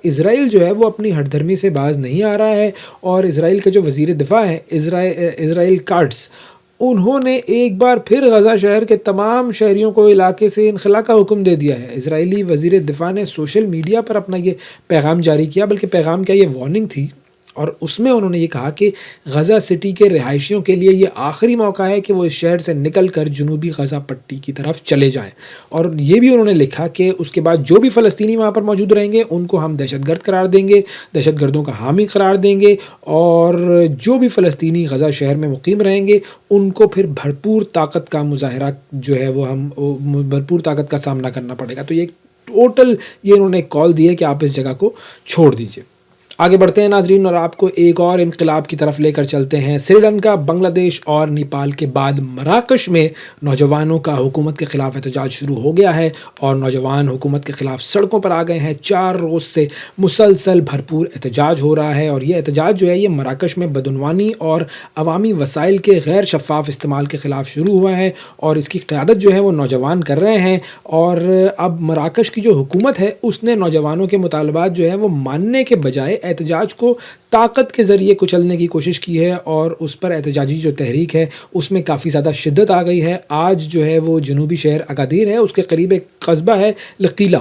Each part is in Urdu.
اسرائیل جو ہے وہ اپنی ہٹ دھرمی سے باز نہیں آ رہا ہے، اور اسرائیل کے جو وزیر دفاع ہیں اسرائیل کاٹس، انہوں نے ایک بار پھر غزہ شہر کے تمام شہریوں کو علاقے سے انخلاء کا حکم دے دیا ہے۔ اسرائیلی وزیر دفاع نے سوشل میڈیا پر اپنا یہ پیغام جاری کیا، بلکہ پیغام کیا، یہ وارننگ تھی، اور اس میں انہوں نے یہ کہا کہ غزہ سٹی کے رہائشیوں کے لیے یہ آخری موقع ہے کہ وہ اس شہر سے نکل کر جنوبی غزہ پٹی کی طرف چلے جائیں، اور یہ بھی انہوں نے لکھا کہ اس کے بعد جو بھی فلسطینی وہاں پر موجود رہیں گے ان کو ہم دہشت گرد قرار دیں گے، دہشت گردوں کا حامی قرار دیں گے، اور جو بھی فلسطینی غزہ شہر میں مقیم رہیں گے ان کو پھر بھرپور طاقت کا مظاہرہ جو ہے وہ بھرپور طاقت کا سامنا کرنا پڑے گا۔ تو یہ ٹوٹل یہ انہوں نے کال دی ہے کہ آپ اس جگہ کو چھوڑ دیجئے۔ آگے بڑھتے ہیں ناظرین، اور آپ کو ایک اور انقلاب کی طرف لے کر چلتے ہیں۔ سری لنکا، بنگلہ دیش اور نیپال کے بعد مراکش میں نوجوانوں کا حکومت کے خلاف احتجاج شروع ہو گیا ہے، اور نوجوان حکومت کے خلاف سڑکوں پر آ گئے ہیں۔ 4 روز سے مسلسل بھرپور احتجاج ہو رہا ہے، اور یہ احتجاج جو ہے یہ مراکش میں بدعنوانی اور عوامی وسائل کے غیر شفاف استعمال کے خلاف شروع ہوا ہے، اور اس کی قیادت جو ہے وہ نوجوان کر رہے ہیں۔ اور اب مراکش کی جو حکومت ہے اس نے نوجوانوں کے مطالبات جو ہیں وہ ماننے کے بجائے احتجاج کو طاقت کے ذریعے کچلنے کی کوشش کی ہے، اور اس پر احتجاجی جو تحریک ہے اس میں کافی زیادہ شدت آ گئی ہے۔ آج جو ہے وہ جنوبی شہر اگادیر ہے، اس کے قریب ایک قصبہ ہے لقیلا،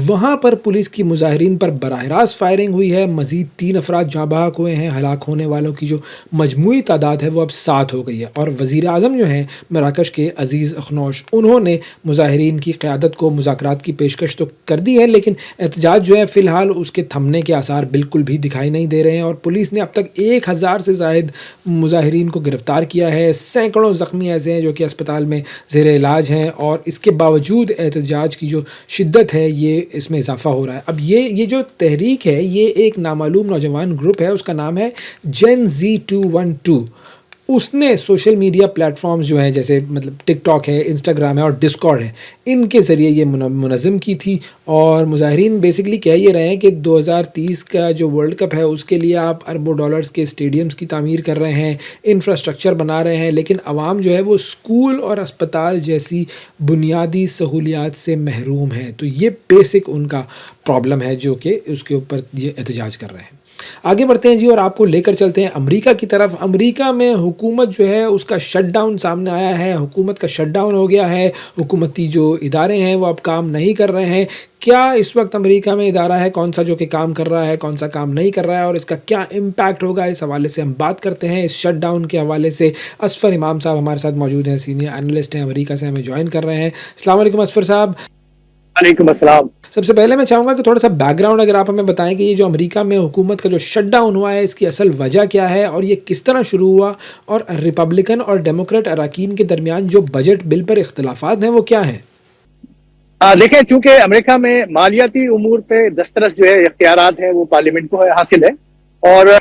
وہاں پر پولیس کی مظاہرین پر براہ راست فائرنگ ہوئی ہے۔ مزید 3 افراد جاں بحق ہوئے ہیں۔ ہلاک ہونے والوں کی جو مجموعی تعداد ہے وہ اب 7 ہو گئی ہے، اور وزیر اعظم جو ہیں مراکش کے عزیز اخنوش، انہوں نے مظاہرین کی قیادت کو مذاکرات کی پیشکش تو کر دی ہے، لیکن احتجاج جو ہے فی الحال اس کے تھمنے کے آثار بالکل بھی دکھائی نہیں دے رہے ہیں، اور پولیس نے اب تک 1000 سے زائد مظاہرین کو گرفتار کیا ہے۔ سینکڑوں زخمی ایسے ہیں جو کہ اسپتال میں زیر علاج ہیں، اور اس کے باوجود احتجاج کی جو شدت ہے یہ اس میں اضافہ ہو رہا ہے۔ اب یہ جو تحریک ہے یہ ایک نامعلوم نوجوان گروپ ہے، اس کا نام ہے جین زی 212۔ اس نے سوشل میڈیا پلیٹ فارمز جو ہیں جیسے ٹک ٹاک ہے، انسٹاگرام ہے اور ڈسکارڈ ہے، ان کے ذریعے یہ منظم کی تھی، اور مظاہرین بیسیکلی کہہ یہ رہے ہیں کہ 2030 کا جو ورلڈ کپ ہے اس کے لیے آپ اربوں ڈالرز کے اسٹیڈیمز کی تعمیر کر رہے ہیں، انفراسٹرکچر بنا رہے ہیں، لیکن عوام جو ہے وہ اسکول اور اسپتال جیسی بنیادی سہولیات سے محروم ہے۔ تو یہ بیسک ان کا پرابلم ہے جو کہ اس کے اوپر یہ احتجاج کر رہے ہیں۔ آگے بڑھتے ہیں جی، اور آپ کو لے کر چلتے ہیں امریکہ کی طرف۔ امریکہ میں حکومت جو ہے اس کا شٹ ڈاؤن سامنے آیا ہے، حکومت کا شٹ ڈاؤن ہو گیا ہے، حکومتی جو ادارے ہیں وہ اب کام نہیں کر رہے ہیں۔ کیا اس وقت امریکہ میں ادارہ ہے کون سا جو کہ کام کر رہا ہے، کون سا کام نہیں کر رہا ہے، اور اس کا کیا امپیکٹ ہوگا، اس حوالے سے ہم بات کرتے ہیں۔ اس شٹ ڈاؤن کے حوالے سے اسفر امام صاحب ہمارے ساتھ موجود ہیں، سینئر اینالسٹ ہیں، امریکہ سے ہمیں جوائن کر رہے ہیں۔ السلام علیکم اسفر صاحب۔ وعلیکم السلام۔ سب سے پہلے میں چاہوں گا کہ تھوڑا سا بیک گراؤنڈ اگر آپ ہمیں بتائیں کہ یہ جو امریکہ میں حکومت کا جو شٹ ڈاؤن ہوا ہے اس کی اصل وجہ کیا ہے، اور یہ کس طرح شروع ہوا، اور ریپبلکن اور ڈیموکریٹ اراکین کے درمیان جو بجٹ بل پر اختلافات ہیں وہ کیا ہیں؟ دیکھیں، چونکہ امریکہ میں مالیاتی امور پہ دسترس جو ہے اختیارات ہیں وہ پارلیمنٹ کو حاصل ہے، اور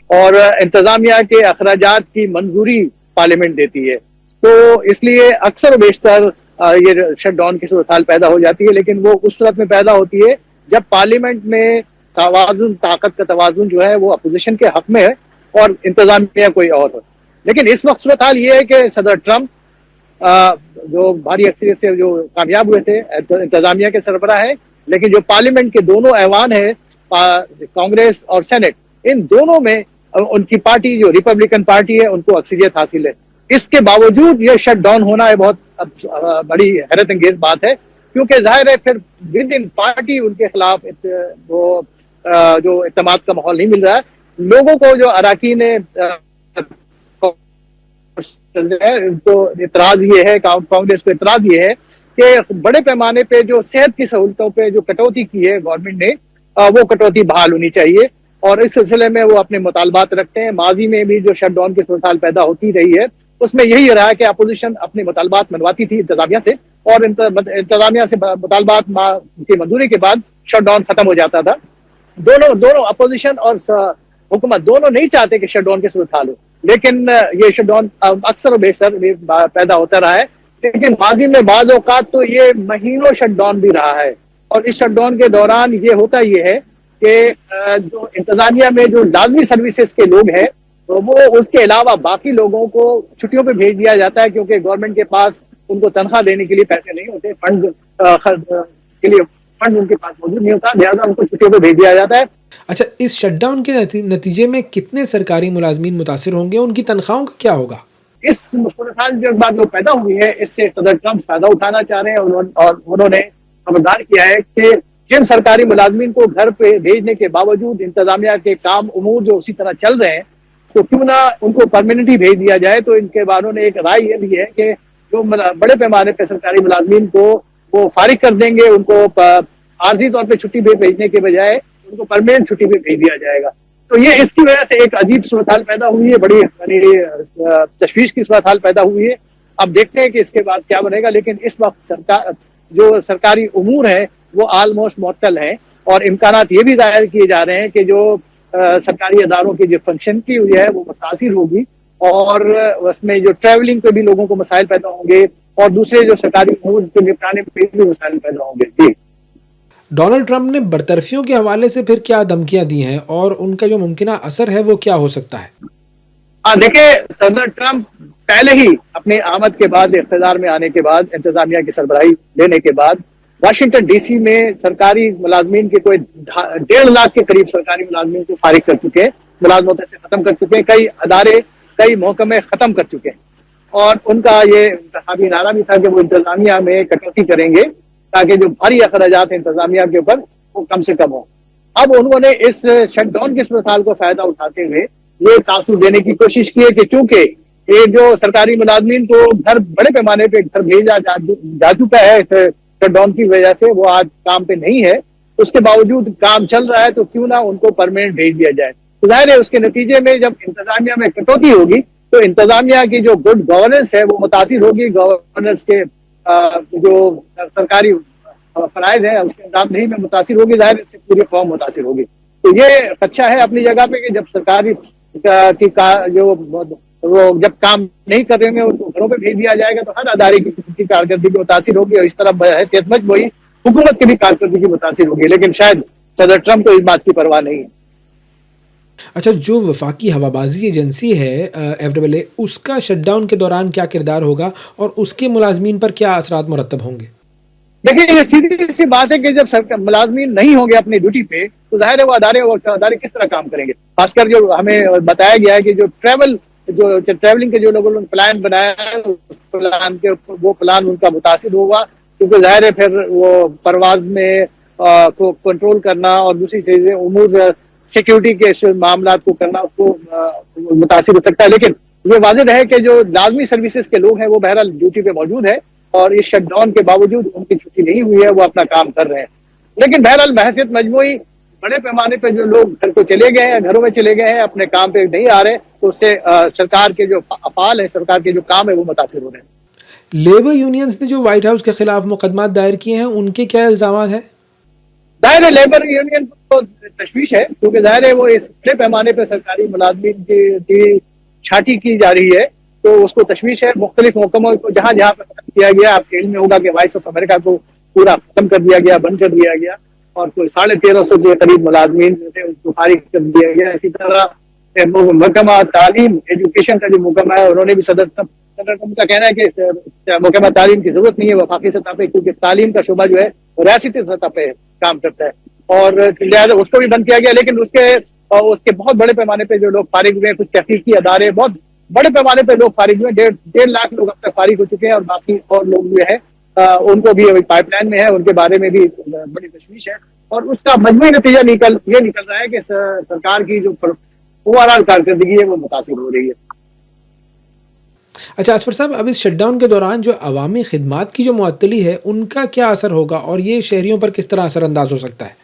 انتظامیہ کے اخراجات کی منظوری پارلیمنٹ دیتی ہے، تو اس لیے اکثر و بیشتر یہ شٹ ڈاؤن کی صورتحال پیدا ہو جاتی ہے، لیکن وہ اس صورت میں پیدا ہوتی ہے جب پارلیمنٹ میں توازن، طاقت کا توازن جو ہے وہ اپوزیشن کے حق میں ہے اور انتظامیہ کوئی اور ہو۔ لیکن اس وقت صورتحال یہ ہے کہ صدر ٹرمپ جو بھاری اکثریت سے جو کامیاب ہوئے تھے انتظامیہ کے سربراہ ہیں، لیکن جو پارلیمنٹ کے دونوں ایوان ہیں، کانگریس اور سینٹ، ان دونوں میں ان کی پارٹی جو ریپبلکن پارٹی ہے ان کو اکثریت حاصل ہے۔ اس کے باوجود یہ شٹ ڈاؤن ہونا ہے بہت بڑی حیرت انگیز بات ہے، کیونکہ ظاہر ہے پھر ود ان پارٹی ان کے خلاف وہ جو اعتماد کا ماحول نہیں مل رہا ہے۔ لوگوں کو جو اراکین ان کو اعتراض یہ ہے، کانگریس کو اعتراض یہ ہے کہ بڑے پیمانے پہ جو صحت کی سہولتوں پہ جو کٹوتی کی ہے گورنمنٹ نے، وہ کٹوتی بحال ہونی چاہیے، اور اس سلسلے میں وہ اپنے مطالبات رکھتے ہیں۔ ماضی میں بھی جو شٹ ڈاؤن کی صورتحال پیدا ہوتی رہی ہے اس میں یہی رہا کہ اپوزیشن اپنے مطالبات منواتی تھی انتظامیہ سے، اور انتظامیہ سے مطالبات کی منظوری کے بعد شٹ ڈاؤن ختم ہو جاتا تھا۔ دونوں اپوزیشن اور حکومت دونوں نہیں چاہتے کہ شٹ ڈاؤن کی صورتحال ہو، لیکن یہ شٹ ڈاؤن اکثر و بیشتر پیدا ہوتا رہا ہے۔ لیکن ماضی میں بعض اوقات تو یہ مہینوں شٹ ڈاؤن بھی رہا ہے، اور اس شٹ ڈاؤن کے دوران یہ ہوتا یہ ہے کہ جو انتظامیہ میں جو لازمی سروسز کے لوگ ہیں وہ اس کے علاوہ باقی لوگوں کو چھٹیوں پہ بھیج دیا جاتا ہے، کیونکہ گورنمنٹ کے پاس ان کو تنخواہ دینے کے لیے پیسے نہیں ہوتے، فنڈ کے لیے فنڈ ان کے پاس موجود نہیں ہوتا، لہٰذا ان کو چھٹیوں پہ بھیج دیا جاتا ہے۔ اچھا، اس شٹ ڈاؤن کے نتیجے میں کتنے سرکاری ملازمین متاثر ہوں گے؟ ان کی تنخواہوں کا کیا ہوگا؟ اس صورتحال جو بات جو پیدا ہوئی ہے، اس سے صدر ٹرمپ فائدہ اٹھانا چاہ رہے ہیں، اور انہوں نے خبردار کیا ہے کہ جن سرکاری ملازمین کو گھر پہ بھیجنے کے باوجود انتظامیہ کے کام امور جو اسی طرح چل رہے ہیں، تو کیوں نہ ان کو پرماننٹلی بھیج دیا جائے۔ تو ان کے باروں نے ایک رائے یہ بھی ہے کہ جو بڑے پیمانے پہ سرکاری ملازمین کو وہ فارغ کر دیں گے، ان کو عارضی طور پہ چھٹی پہ بھیجنے کے بجائے ان کو پرماننٹ چھٹی پہ بھیج دیا جائے گا۔ تو یہ اس کی وجہ سے ایک عجیب صورتحال پیدا ہوئی ہے، بڑی تشویش کی صورتحال پیدا ہوئی ہے۔ اب دیکھتے ہیں کہ اس کے بعد کیا بنے گا، لیکن اس وقت جو سرکاری امور ہیں وہ آلموسٹ معطل ہیں، اور امکانات یہ بھی ظاہر کیے جا رہے ہیں کہ جو سرکاری اداروں کی جو فنکشن کی ہوئی ہے وہ متاثر ہوگی، اور اس میں جو ٹریولنگ پہ بھی لوگوں کو مسائل پیدا ہوں گے، اور دوسرے جو سرکاری امور کے نپٹانے پہ بھی مسائل پیدا ہوں گے۔ جی، ڈونلڈ ٹرمپ نے برطرفیوں کے حوالے سے پھر کیا دھمکیاں دی ہیں، اور ان کا جو ممکنہ اثر ہے وہ کیا ہو سکتا ہے؟ دیکھیں، صدر ٹرمپ پہلے ہی اپنے آمد کے بعد، اقتدار میں آنے کے بعد، انتظامیہ کی سربراہی لینے کے بعد واشنگٹن ڈی سی میں سرکاری ملازمین کے کوئی 1.5 لاکھ کے قریب سرکاری ملازمین کو فارغ کر چکے ہیں، ملازمتوں سے ختم کر چکے ہیں، کئی ادارے، کئی محکمے ختم کر چکے ہیں، اور ان کا یہ انتخابی نعرہ بھی تھا کہ وہ انتظامیہ میں کٹوتی کریں گے تاکہ جو بھاری اخراجات ہیں انتظامیہ کے اوپر وہ کم سے کم ہوں۔ اب انہوں نے اس شٹ ڈاؤن کی صورتحال کو فائدہ اٹھاتے ہوئے یہ تاثر دینے کی کوشش کی ہے کہ چونکہ یہ جو سرکاری ملازمین کو گھر بڑے پیمانے پہ گھر بھیجا جا چکا ہے اس شٹ ڈاؤن کی وجہ سے، وہ آج کام پہ نہیں ہے، اس کے باوجود کام چل رہا ہے، تو کیوں نہ ان کو پرماننٹ بھیج دیا جائے۔ تو ظاہر ہے اس کے نتیجے میں جب انتظامیہ میں کٹوتی ہوگی تو انتظامیہ کی جو گڈ گورننس ہے وہ متاثر ہوگی، گورننس کے جو سرکاری فرائض ہیں اس کے انجام دہی میں متاثر ہوگی، ظاہر اس سے پوری قوم متاثر ہوگی۔ تو یہ خدشہ ہے اپنی جگہ پہ کہ جب سرکاری کی جو وہ جب کام نہیں کر رہے ہیں ان کو گھروں پہ بھیج دیا جائے گا تو ہر ادارے کی کارکردگی متاثر ہوگی، اور اس طرح بحیثیت مجموعی حکومت کی بھی کارکردگی متاثر ہوگی، لیکن شاید صدر ٹرمپ کو اس بات کی پرواہ نہیں ہے۔ اچھا، جو وفاقی ہوابازی ایجنسی ہے FAA، اس کا شٹ ڈاؤن کے دوران کیا کردار ہوگا، اور اس کے ملازمین پر کیا اثرات مرتب ہوں گے؟ دیکھیں، یہ سیدھی سی بات ہے کہ جب ملازمین نہیں ہوں گے اپنی ڈیوٹی پہ تو ظاہر ہے وہ ادارے کس طرح کام کریں گے۔ خاص کر جو ہمیں بتایا گیا ہے کہ جو ٹریولنگ کے جو لوگوں نے پلان بنایا ہے، وہ پلان ان کا متاثر ہوگا، کیونکہ ظاہر ہے پھر وہ پرواز میں کو کنٹرول کرنا اور دوسری چیزیں امور سیکیورٹی کے معاملات کو کرنا اس کو متاثر ہو سکتا ہے۔ لیکن یہ واضح ہے کہ جو لازمی سروسز کے لوگ ہیں وہ بہرحال ڈیوٹی پہ موجود ہیں، اور اس شٹ ڈاؤن کے باوجود ان کی چھٹی نہیں ہوئی ہے، وہ اپنا کام کر رہے ہیں۔ لیکن بہرحال بحیثیت مجموعی بڑے پیمانے پہ جو لوگ گھر کو چلے گئے ہیں، گھروں میں چلے گئے ہیں، اپنے کام پہ نہیں آ رہے، تو اس سے سرکار کے جو افعال ہیں، سرکار کے جو کام ہے وہ متاثر ہو رہے ہیں۔ لیبر یونینز نے جو وائٹ ہاؤس کے خلاف مقدمات دائر کیے ہیں، ان کے کیا الزامات ہیں؟ ظاہر ہے لیبر یونین کو تشویش ہے، کیونکہ ظاہر ہے وہ اس بڑے پیمانے پہ سرکاری ملازمین کی چھانٹی کی جا رہی ہے، تو اس کو تشویش ہے۔ مختلف محکموں کو جہاں جہاں پہ ختم کیا گیا، آپ کے علم میں ہوگا کہ وائس آف امریکہ کو پورا ختم کر دیا گیا، بند کر دیا گیا، اور کوئی 1350 کے قریب ملازمین جو تھے اس کو فارغ کر دیا گیا۔ اسی طرح محکمہ تعلیم، ایجوکیشن کا جو محکمہ ہے، انہوں نے بھی صدر ٹرمپ کا کہنا ہے کہ محکمہ تعلیم کی ضرورت نہیں ہے وفاقی سطح پہ، کیونکہ تعلیم کا شعبہ جو ہے ریاستی سطح پہ کام کرتا ہے، اور لہٰذا اس کو بھی بند کیا گیا۔ لیکن اس کے بہت بڑے پیمانے پہ جو لوگ فارغ ہوئے ہیں، کچھ تحقیقی ادارے بہت بڑے پیمانے پہ لوگ فارغ ہوئے، 1.5 لاکھ لوگ اب تک فارغ ہو چکے ہیں، اور باقی اور لوگ جو ہے ان کو بھی پائپ لائن میں ہے، ان کے بارے میں بھی بڑی تشویش ہے، اور اس کا مجموعی نتیجہ یہ نکل رہا ہے کہ سرکار کی جو اوور آل کارکردگی ہے وہ متاثر ہو رہی ہے۔ اچھا اصفر صاحب، اب اس شٹ ڈاؤن کے دوران جو عوامی خدمات کی جو معطلی ہے ان کا کیا اثر ہوگا، اور یہ شہریوں پر کس طرح اثر انداز ہو سکتا ہے؟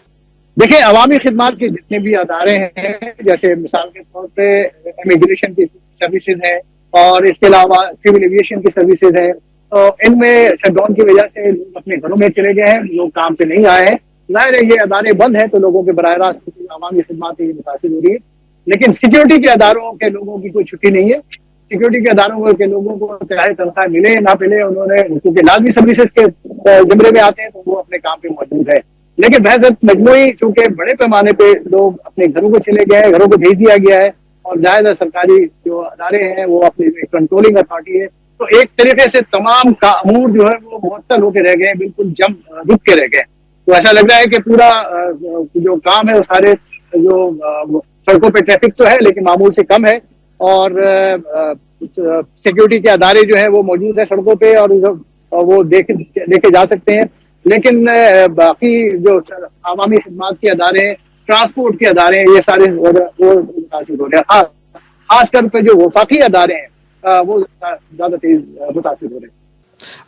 دیکھیں، عوامی خدمات کے جتنے بھی ادارے ہیں، جیسے مثال کے طور پہ امیگریشن کی سروسز ہیں، اور اس کے علاوہ سول ایویشن کی سروسز ہیں، تو ان میں شٹ ڈاؤن کی وجہ سے لوگ اپنے گھروں میں چلے گئے ہیں، لوگ کام سے نہیں آئے ہیں، ظاہر ہے یہ ادارے بند ہیں تو لوگوں کے براہ راست عوامی خدمات یہ متاثر ہو رہی ہے۔ لیکن سیکیورٹی کے اداروں کے لوگوں کی کوئی چھٹی نہیں ہے، سیکیورٹی کے اداروں کے لوگوں کو چاہے تنخواہ ملے نہ ملے، انہوں نے کیونکہ لازمی سروسز کے زمرے میں آتے ہیں تو وہ اپنے کام پہ موجود ہے۔ لیکن بحث مجموعی چونکہ بڑے پیمانے پہ لوگ اپنے گھروں کو چلے گئے ہیں، گھروں کو بھیج دیا گیا ہے، اور زیادہ سرکاری جو ادارے ہیں وہ اپنی کنٹرولنگ اتھارٹی ہے، تو ایک طریقے سے تمام امور جو ہے وہ معطل ہو کے رہ گئے ہیں، بالکل رک کے رہ گئے ہیں۔ تو ایسا لگ رہا ہے کہ پورا جو کام ہے وہ سارے جو سڑکوں پہ ٹریفک تو ہے لیکن معمول سے کم ہے، اور سیکیورٹی کے ادارے جو ہیں وہ موجود ہیں سڑکوں پہ اور وہ دیکھے جا سکتے ہیں، لیکن باقی جو عوامی خدمات کے ادارے ہیں، ٹرانسپورٹ کے ادارے ہیں، یہ سارے وہ متاثر ہو رہے ہیں، خاص کر پہ جو وفاقی ادارے ہیں وہ زیادہ تیز متاثر ہو رہے ہیں۔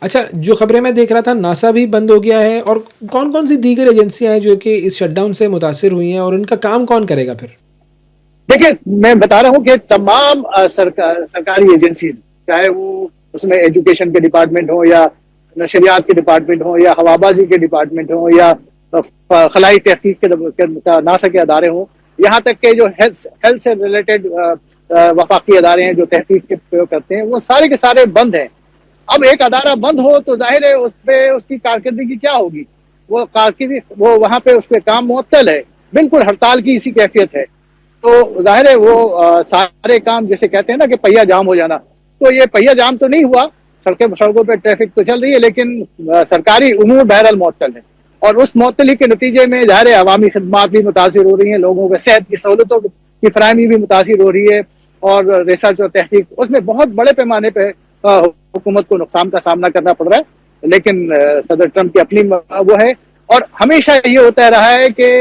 اچھا، جو خبریں میں دیکھ رہا تھا ناسا بھی بند ہو گیا ہے، اور کون کون سی دیگر ایجنسیاں ہیں جو کہ اس شٹ ڈاؤن سے متاثر ہوئی ہیں، اور ان کا کام کون کرے گا پھر؟ دیکھیں، میں بتا رہا ہوں کہ تمام سرکاری ایجنسیز، چاہے وہ اس میں ایجوکیشن کے ڈپارٹمنٹ ہوں یا نشریات کے ڈپارٹمنٹ ہوں یا ہوابازی کے ڈپارٹمنٹ ہوں یا خلائی تحقیق کے ناسا کے ادارے ہوں، یہاں تک کہ جو ہیلتھ سے ریلیٹڈ وفاقی ادارے ہیں جو تحقیق کے کرتے ہیں، وہ سارے کے سارے بند ہیں۔ اب ایک ادارہ بند ہو تو ظاہر ہے اس پہ اس کی کارکردگی کیا ہوگی، وہ وہاں پہ اس پہ کام معطل ہے، بالکل ہڑتال کی اسی کیفیت ہے۔ تو ظاہر ہے وہ سارے کام جیسے کہتے ہیں نا کہ پہیا جام ہو جانا، تو یہ پہیا جام تو نہیں ہوا، سڑکوں پہ ٹریفک تو چل رہی ہے لیکن سرکاری امور بہرحال معطل ہے، اور اس معطلی کے نتیجے میں ظاہر ہے عوامی خدمات بھی متاثر ہو رہی ہیں، لوگوں کو صحت کی سہولتوں کی فراہمی بھی متاثر ہو رہی ہے، اور ریسرچ اور تحقیق اس میں بہت بڑے پیمانے پہ حکومت کو نقصان کا سامنا کرنا پڑ رہا ہے، لیکن صدر ٹرمپ کی اپنی وہ ہے، اور ہمیشہ یہ ہوتا رہا ہے کہ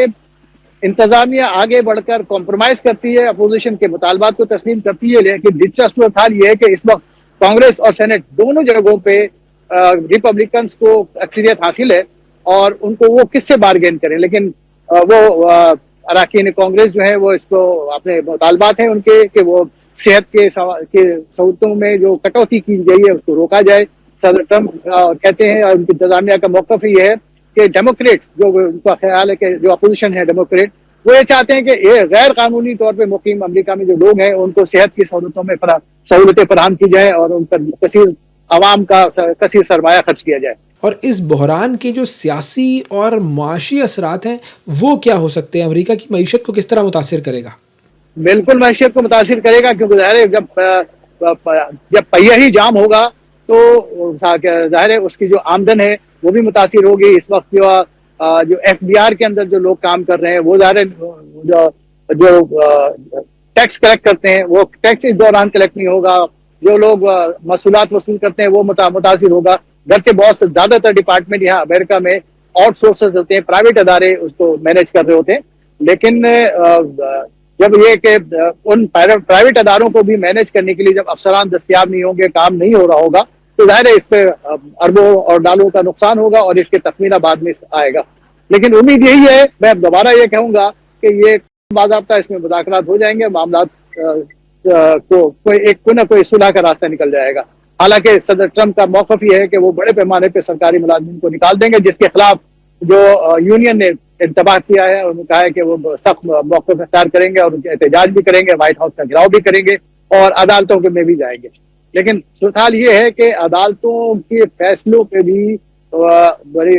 انتظامیہ آگے بڑھ کر کمپرومائز کرتی ہے، اپوزیشن کے مطالبات کو تسلیم کرتی ہے، لیکن دلچسپ حال یہ ہے کہ اس وقت کانگریس اور سینٹ دونوں جگہوں پہ ریپبلکنز کو اکثریت حاصل ہے، اور ان کو وہ کس سے بارگین کریں، لیکن وہ اراکین کانگریس جو ہے وہ اس کو اپنے مطالبات ہیں ان کے کہ وہ صحت کے سہولتوں میں جو کٹوتی کی گئی ہے اس کو روکا جائے۔ صدر ٹرمپ کہتے ہیں، اور ان کی انتظامیہ کا موقف یہ ہے کہ ڈیموکریٹ جو ان کا خیال ہے کہ جو اپوزیشن ہے ڈیموکریٹ، وہ یہ چاہتے ہیں کہ یہ غیر قانونی طور پہ مقیم امریکہ میں جو لوگ ہیں ان کو صحت کی سہولتوں میں سہولتیں فراہم کی جائیں اور ان پر کثیر عوام کا کثیر سرمایہ خرچ کیا جائے۔ اور اس بحران کے جو سیاسی اور معاشی اثرات ہیں وہ کیا ہو سکتے ہیں؟ امریکہ کی معیشت کو کس طرح متاثر کرے گا؟ بالکل معیشت کو متاثر کرے گا، کیونکہ ظاہر ہے جب پہیہ ہی جام ہوگا تو ظاہر ہے اس کی جو آمدن ہے وہ بھی متاثر ہوگی۔ اس وقت جو ایف بی آر کے اندر جو لوگ کام کر رہے ہیں وہ ظاہر جو ٹیکس کلیکٹ کرتے ہیں وہ ٹیکس اس دوران کلیکٹ نہیں ہوگا، جو لوگ محصولات وصول کرتے ہیں وہ متاثر ہوگا۔ گھر سے بہت سے زیادہ تر ڈپارٹمنٹ یہاں امریکہ میں آؤٹ سورسز ہوتے ہیں، پرائیویٹ ادارے اس کو مینیج کر رہے ہوتے ہیں، لیکن جب یہ کہ ان پرائیویٹ اداروں کو بھی مینیج کرنے کے لیے جب افسران دستیاب نہیں ہوں گے، کام نہیں ہو رہا ہوگا، تو ظاہر ہے اس پہ اربوں اور ڈالروں کا نقصان ہوگا اور اس کے تخمینہ بعد میں آئے گا۔ لیکن امید یہی ہے، میں دوبارہ یہ کہوں گا کہ یہ باضابطہ اس میں مذاکرات ہو جائیں گے، معاملات کو کوئی نہ کوئی صلح کا راستہ نکل جائے گا۔ حالانکہ صدر ٹرمپ کا موقف یہ ہے کہ وہ بڑے پیمانے پہ سرکاری ملازمین کو نکال دیں گے، جس کے خلاف جو یونین نے انتباہ کیا ہے، انہوں نے کہا ہے کہ وہ سخت موقف اختیار کریں گے اور ان کے احتجاج بھی کریں گے، وائٹ ہاؤس کا گھیراؤ بھی کریں گے اور عدالتوں میں بھی جائیں گے۔ لیکن صورتحال یہ ہے کہ عدالتوں کے فیصلوں پہ بھی بڑی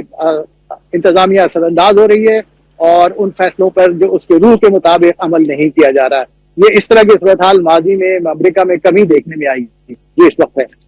انتظامیہ اثر انداز ہو رہی ہے، اور ان فیصلوں پر جو اس کے روح کے مطابق عمل نہیں کیا جا رہا ہے۔ یہ اس طرح کی صورتحال ماضی میں امریکہ میں کمی دیکھنے میں آئی تھی، یہ اس وقت ہے۔